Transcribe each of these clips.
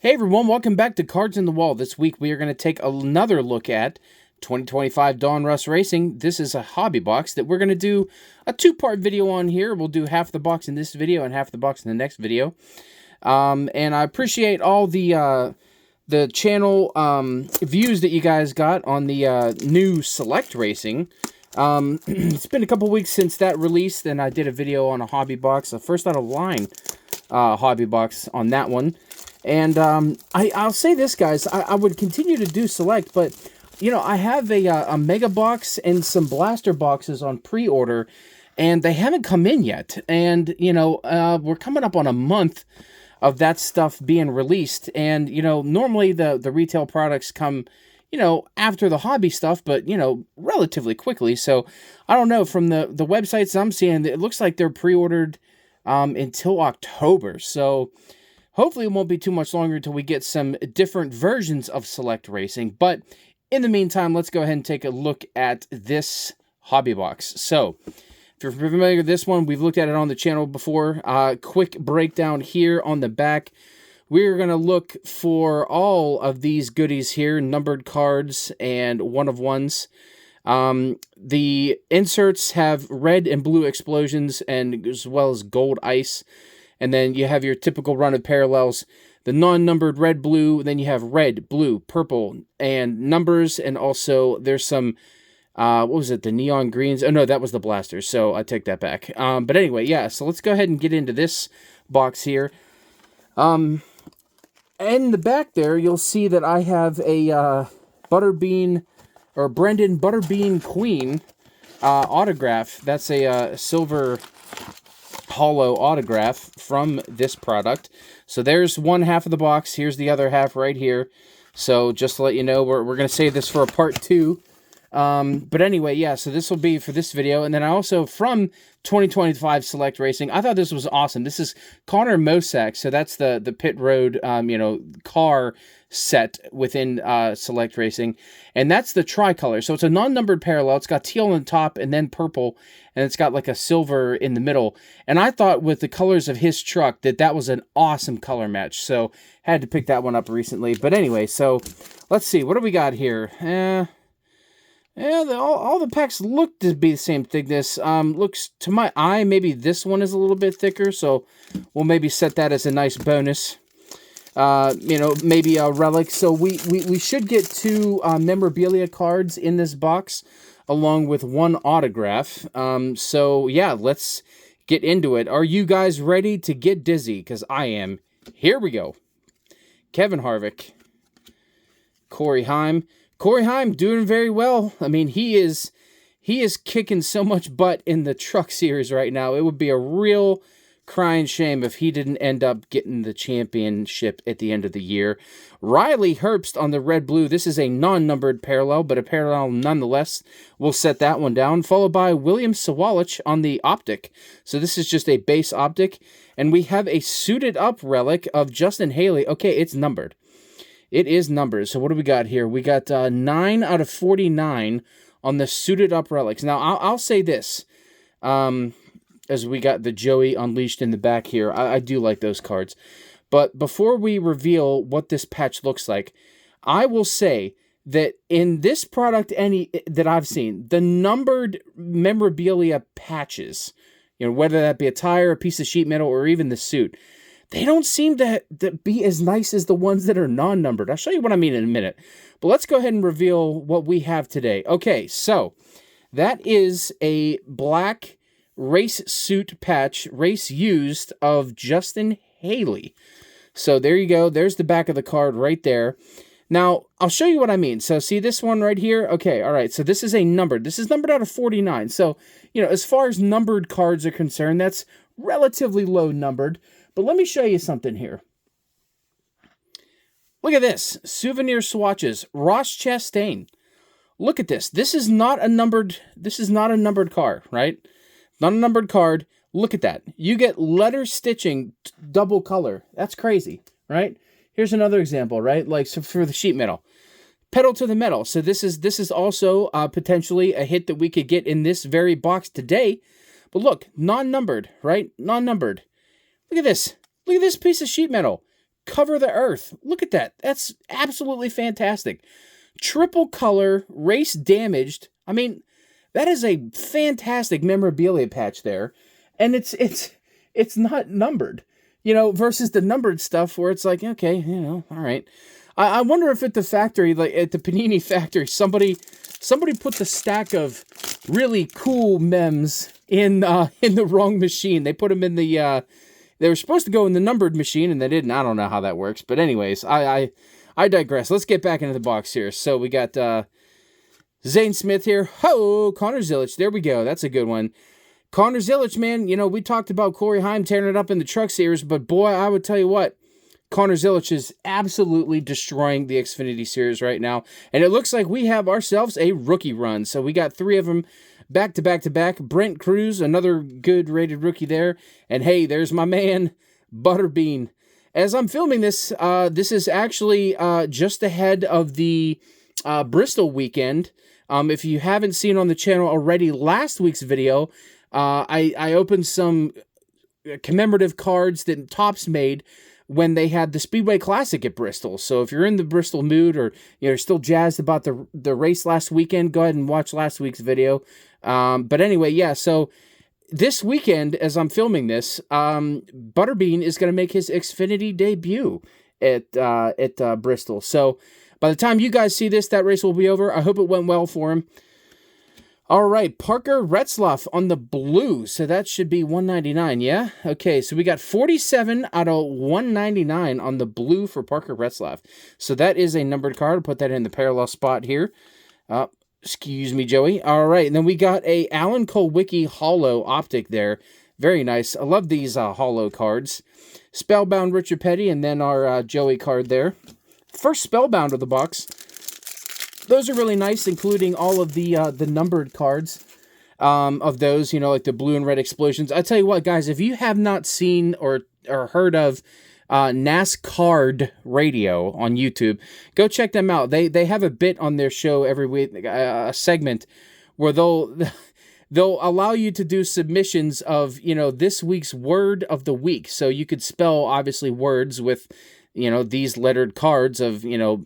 Hey everyone, welcome back to Cards in the Wall. This week we are going to take another look at 2025 Donruss Racing. This is a hobby box that we're going to do a two-part video on here. We'll do half the box in this video and half the box in the next video. And I appreciate all the channel views that you guys got on the new Select Racing. It's been a couple weeks since that released, and I did a video on a hobby box, a first out of line hobby box on that one. And I'll say this, guys, I would continue to do Select, but, you know, I have a Mega Box and some Blaster boxes on pre-order, and they haven't come in yet. And, you know, we're coming up on a month of that stuff being released. And, you know, normally the retail products come, you know, after the hobby stuff, but, you know, relatively quickly. So, I don't know, from the websites I'm seeing, it looks like they're pre-ordered until October. So, hopefully it won't be too much longer until we get some different versions of Select Racing. But in the meantime, let's go ahead and take a look at this hobby box. So, if you're familiar with this one, we've looked at it on the channel before. Quick breakdown here on the back. We're going to look for all of these goodies here, numbered cards and one-of-ones. The inserts have red and blue explosions, and as well as gold ice. And then you have your typical run of parallels, the non-numbered red, blue, then you have red, blue, purple, and numbers, and also there's some, what was it, the neon greens? Oh, no, that was the blasters, so I take that back. But anyway, yeah, so let's go ahead and get into this box here. In the back there, you'll see that I have a Butterbean, or Brendan Butterbean Queen autograph. That's a silver hollow autograph from this product. So there's one half of the box. Here's the other half right here. So just to let you know, we're going to save this for a part 2. But anyway, yeah, so this will be for this video. And then I also, from 2025 Select Racing, I thought this was awesome. This is Connor Mosack. So that's the pit road, you know, car set within Select Racing. And that's the tricolor. So it's a non-numbered parallel. It's got teal on the top and then purple. And it's got like a silver in the middle. And I thought with the colors of his truck that was an awesome color match. So had to pick that one up recently. But anyway, so let's see. What do we got here? Yeah, all the packs look to be the same thickness. Looks to my eye, maybe this one is a little bit thicker, so we'll maybe set that as a nice bonus. You know, maybe a relic. So we should get 2 memorabilia cards in this box, along with 1 autograph. So yeah, let's get into it. Are you guys ready to get dizzy? Because I am. Here we go. Kevin Harvick, Corey Heim. Corey Heim doing very well. I mean, he is kicking so much butt in the truck series right now. It would be a real crying shame if he didn't end up getting the championship at the end of the year. Riley Herbst on the red-blue. This is a non-numbered parallel, but a parallel nonetheless. We'll set that one down. Followed by William Sawalich on the optic. So this is just a base optic. And we have a suited-up relic of Justin Haley. Okay, it's numbered. It is numbered. So what do we got here? We got 9 out of 49 on the suited up relics. Now, I'll say this. As we got the Joey Unleashed in the back here. I do like those cards. But before we reveal what this patch looks like, I will say that in this product that I've seen, the numbered memorabilia patches, you know, whether that be a tire, a piece of sheet metal, or even the suit, they don't seem to be as nice as the ones that are non-numbered. I'll show you what I mean in a minute. But let's go ahead and reveal what we have today. Okay, so that is a black race suit patch, race used, of Justin Haley. So there you go. There's the back of the card right there. Now, I'll show you what I mean. So see this one right here? Okay, all right. So this is a numbered. This is numbered out of 49. So, you know, as far as numbered cards are concerned, that's relatively low numbered. But let me show you something here. Look at this. Souvenir swatches. Ross Chastain. Look at this. This is not a numbered car, right? Not a numbered card. Look at that. You get letter stitching, double color. That's crazy, right? Here's another example, right? Like, so for the sheet metal. Pedal to the metal. So this is also potentially a hit that we could get in this very box today. But look, non-numbered, right? Non-numbered. Look at this. Look at this piece of sheet metal. cover the earth. Look at that. That's absolutely fantastic. Triple color, race damaged. I mean, that is a fantastic memorabilia patch there. And it's not numbered, you know, versus the numbered stuff where it's like, okay, you know, all right. I wonder if at the factory, like at the Panini factory, somebody put the stack of really cool mems in the wrong machine. They put them in the they were supposed to go in the numbered machine and they didn't. I don't know how that works, but anyways, I digress. Let's get back into the box here. So we got Zane Smith here. Ho, Connor Zilic. There we go. That's a good one. Connor Zilic, man, you know, we talked about Corey Heim tearing it up in the Truck Series, but boy, I would tell you what, Connor Zilic is absolutely destroying the Xfinity Series right now, and it looks like we have ourselves a rookie run. So we got 3 of them back to back to back. Brent Cruz, another good rated rookie there, and hey, there's my man, Butterbean. As I'm filming this, this is actually just ahead of the Bristol weekend. If you haven't seen on the channel already last week's video, I opened some commemorative cards that Topps made when they had the Speedway Classic at Bristol. So if you're in the Bristol mood or you're still jazzed about the race last weekend, go ahead and watch last week's video. But anyway, yeah, so this weekend, as I'm filming this, Butterbean is going to make his Xfinity debut at Bristol. So by the time you guys see this, that race will be over. I hope it went well for him. All right, Parker Retzlaff on the blue. So that should be 199, yeah? Okay, so we got 47 out of 199 on the blue for Parker Retzlaff. So that is a numbered card. I'll put that in the parallel spot here. Excuse me, Joey. All right, and then we got a Alan Kulwicki Hollow Optic there. Very nice. I love these Hollow cards. Spellbound Richard Petty, and then our Joey card there. First Spellbound of the box. Those are really nice, including all of the numbered cards of those, you know, like the blue and red explosions. I tell you what, guys, if you have not seen or heard of NASCAR Radio on YouTube, go check them out. They have a bit on their show every week, a segment where they'll allow you to do submissions of, you know, this week's word of the week. So you could spell, obviously, words with, you know, these lettered cards of, you know,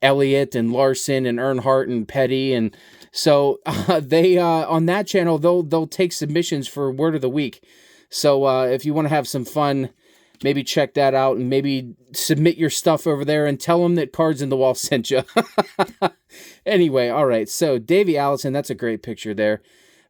Elliott and Larson and Earnhardt and Petty, and so they on that channel they'll take submissions for word of the week. So if you want to have some fun, maybe check that out and maybe submit your stuff over there and tell them that Cards in the Wall sent you. Anyway, all right. So Davey Allison, that's a great picture there.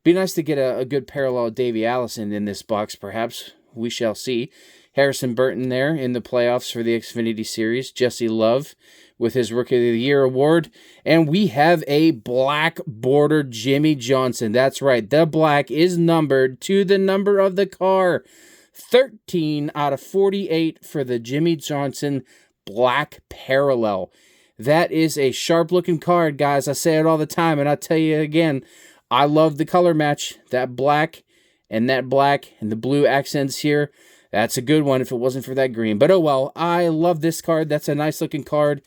Be nice to get a good parallel of Davey Allison in this box, perhaps. We shall see. Harrison Burton there in the playoffs for the Xfinity Series. Jesse Love with his Rookie of the Year award. And we have a black bordered Jimmie Johnson. That's right. The black is numbered to the number of the car. 13 out of 48 for the Jimmie Johnson black parallel. That is a sharp-looking card, guys. I say it all the time, and I'll tell you again, I love the color match. That black and the blue accents here. That's a good one if it wasn't for that green. But oh well, I love this card. That's a nice-looking card.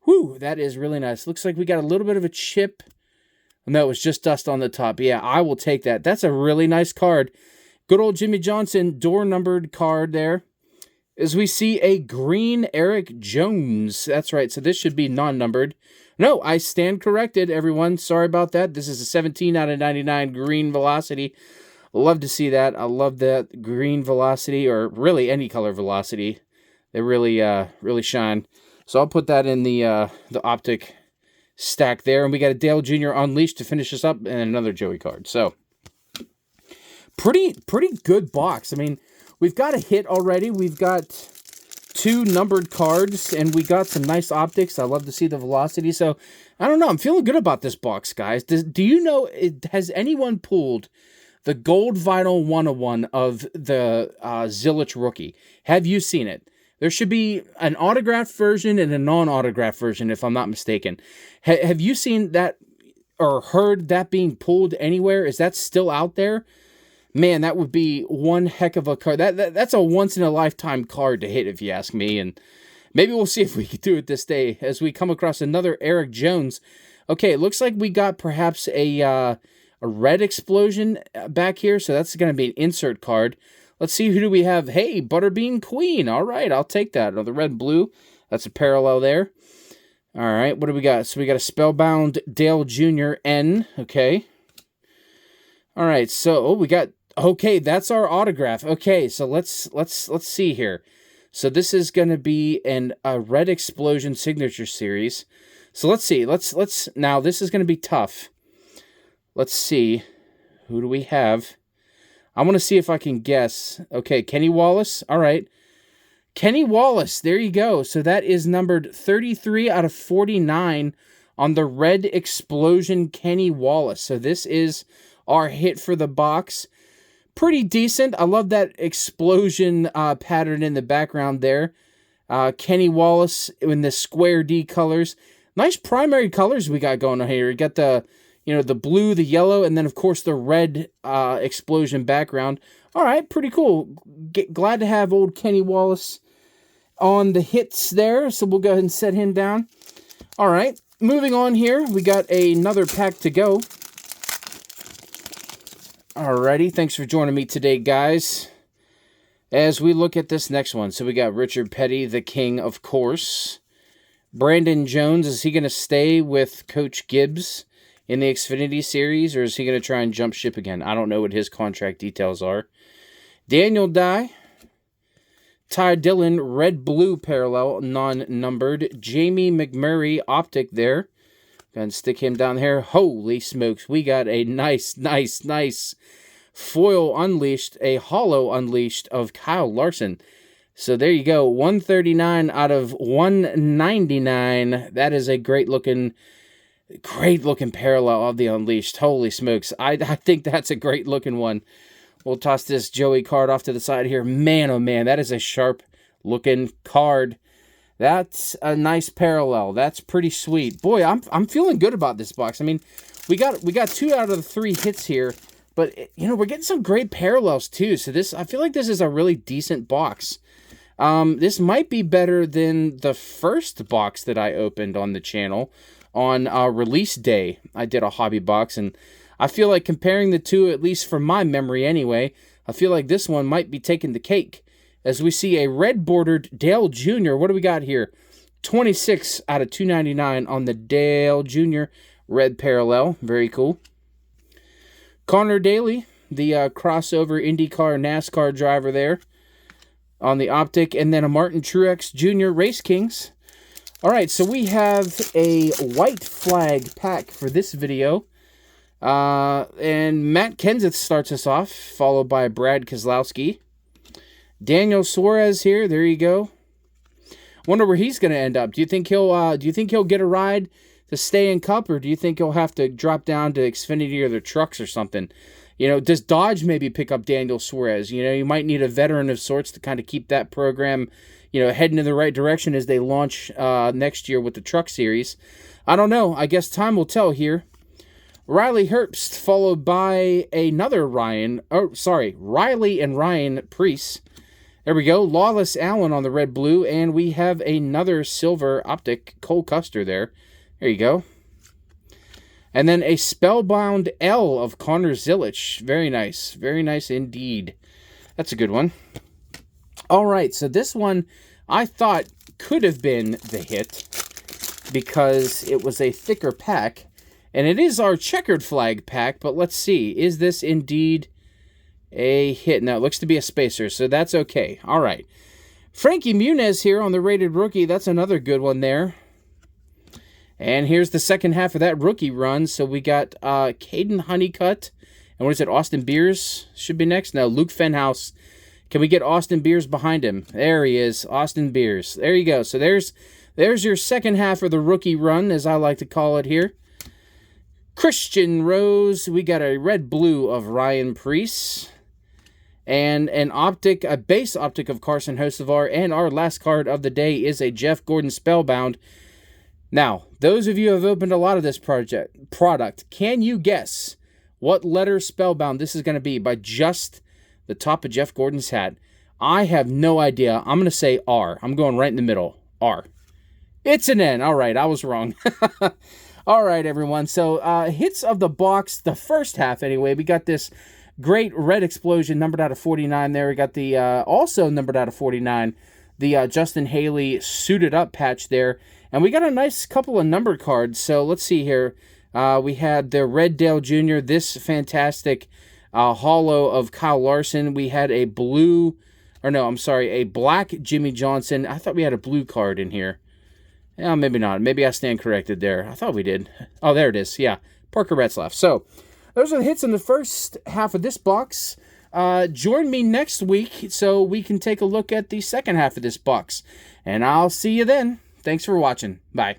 Whew, that is really nice. Looks like we got a little bit of a chip. No, it was just dust on the top. Yeah, I will take that. That's a really nice card. Good old Jimmie Johnson door-numbered card there. As we see a green Eric Jones. That's right, so this should be non-numbered. No, I stand corrected, everyone. Sorry about that. This is a 17 out of 99 green Velocity. Love to see that. I love that green Velocity, or really any color Velocity. They really shine. So I'll put that in the optic stack there. And we got a Dale Jr. Unleashed to finish us up, and another Joey card. So pretty good box. I mean, we've got a hit already. We've got 2 numbered cards, and we got some nice optics. I love to see the Velocity. So I don't know. I'm feeling good about this box, guys. Do you know, has anyone pulled the gold vinyl 101 of the Zilic rookie? Have you seen it? There should be an autographed version and a non-autographed version, if I'm not mistaken. Have you seen that or heard that being pulled anywhere? Is that still out there? Man, that would be one heck of a card. That's a once-in-a-lifetime card to hit, if you ask me. And maybe we'll see if we can do it this day as we come across another Eric Jones. Okay, it looks like we got perhaps a red explosion back here, so that's going to be an insert card. Let's see, who do we have? Hey, Butterbean Queen. All right, I'll take that. Oh, the red-blue. That's a parallel there. All right, what do we got? So we got a Spellbound Dale Jr. N. Okay. All right, so we got... Okay, that's our autograph. Okay, so let's see here. So this is going to be a Red Explosion Signature Series. So let's see. Now this is going to be tough. Let's see. Who do we have? I want to see if I can guess. Okay, Kenny Wallace. All right. Kenny Wallace. There you go. So that is numbered 33 out of 49 on the Red Explosion Kenny Wallace. So this is our hit for the box. Pretty decent. I love that explosion pattern in the background there. Kenny Wallace in the square D colors. Nice primary colors we got going on here. You got the, the blue, the yellow, and then, of course, the red explosion background. All right, pretty cool. Glad to have old Kenny Wallace on the hits there, so we'll go ahead and set him down. All right, moving on here. We got another pack to go. Alrighty, thanks for joining me today, guys, as we look at this next one. So we got Richard Petty, the king, of course. Brandon Jones, is he going to stay with Coach Gibbs in the Xfinity Series, or is he going to try and jump ship again? I don't know what his contract details are. Daniel Dye, Ty Dillon, red-blue parallel, non-numbered. Jamie McMurray, optic there. Go ahead and stick him down here. Holy smokes, we got a nice foil unleashed, a hollow unleashed of Kyle Larson. So there you go, 139 out of 199. That is a great looking parallel of the unleashed. Holy smokes, I think that's a great looking one. We'll toss this Joey card off to the side here. Man, oh man, that is a sharp looking card. That's a nice parallel. That's pretty sweet. Boy, I'm feeling good about this box. I mean, we got 2 out of the 3 hits here, but we're getting some great parallels too. So I feel like this is a really decent box. This might be better than the first box that I opened on the channel on release day. I did a hobby box, and I feel like comparing the two, at least from my memory anyway, I feel like this one might be taking the cake. As we see a red-bordered Dale Jr. What do we got here? 26 out of 299 on the Dale Jr. red parallel. Very cool. Connor Daly, the crossover IndyCar NASCAR driver there on the optic. And then a Martin Truex Jr. Race Kings. All right, so we have a white flag pack for this video. And Matt Kenseth starts us off, followed by Brad Keselowski. Daniel Suarez here. There you go. Wonder where he's going to end up. Do you think he'll get a ride to stay in Cup, or do you think he'll have to drop down to Xfinity or the trucks or something? Does Dodge maybe pick up Daniel Suarez? You might need a veteran of sorts to kind of keep that program, heading in the right direction as they launch next year with the Truck Series. I don't know. I guess time will tell here. Riley Herbst, followed by another Riley and Ryan Preece. There we go. Lawless Allen on the red-blue, and we have another silver optic Cole Custer there. There you go. And then a Spellbound L of Connor Zilisch. Very nice. Very nice indeed. That's a good one. All right, so this one I thought could have been the hit because it was a thicker pack. And it is our checkered flag pack, but let's see. Is this indeed a hit? No, it looks to be a spacer, so that's okay. All right. Frankie Muniz here on the rated rookie. That's another good one there. And here's the second half of that rookie run. So we got Caden Honeycutt. And what is it? Austin Beers should be next. No, Luke Fenhouse. Can we get Austin Beers behind him? There he is, Austin Beers. There you go. So there's your second half of the rookie run, as I like to call it here. Christian Rose, we got a red-blue of Ryan Preece, and a base optic of Carson Hocevar, and our last card of the day is a Jeff Gordon Spellbound. Now, those of you who have opened a lot of this product, can you guess what letter Spellbound this is going to be by just the top of Jeff Gordon's hat? I have no idea. I'm going to say R. I'm going right in the middle. R. It's an N. All right, I was wrong. All right, everyone. So, hits of the box, the first half anyway. We got this Great red explosion, numbered out of 49 there. We got the, also numbered out of 49, the Justin Haley suited up patch there. And we got a nice couple of numbered cards. So let's see here. We had the Red Dale Jr., this fantastic holo of Kyle Larson. We had a blue, or no, I'm sorry, a black Jimmy Johnson. I thought we had a blue card in here. Yeah, maybe not. Maybe I stand corrected there. I thought we did. Oh, there it is. Yeah, Parker Retzlaff. So those are the hits in the first half of this box. Join me next week so we can take a look at the second half of this box. And I'll see you then. Thanks for watching. Bye.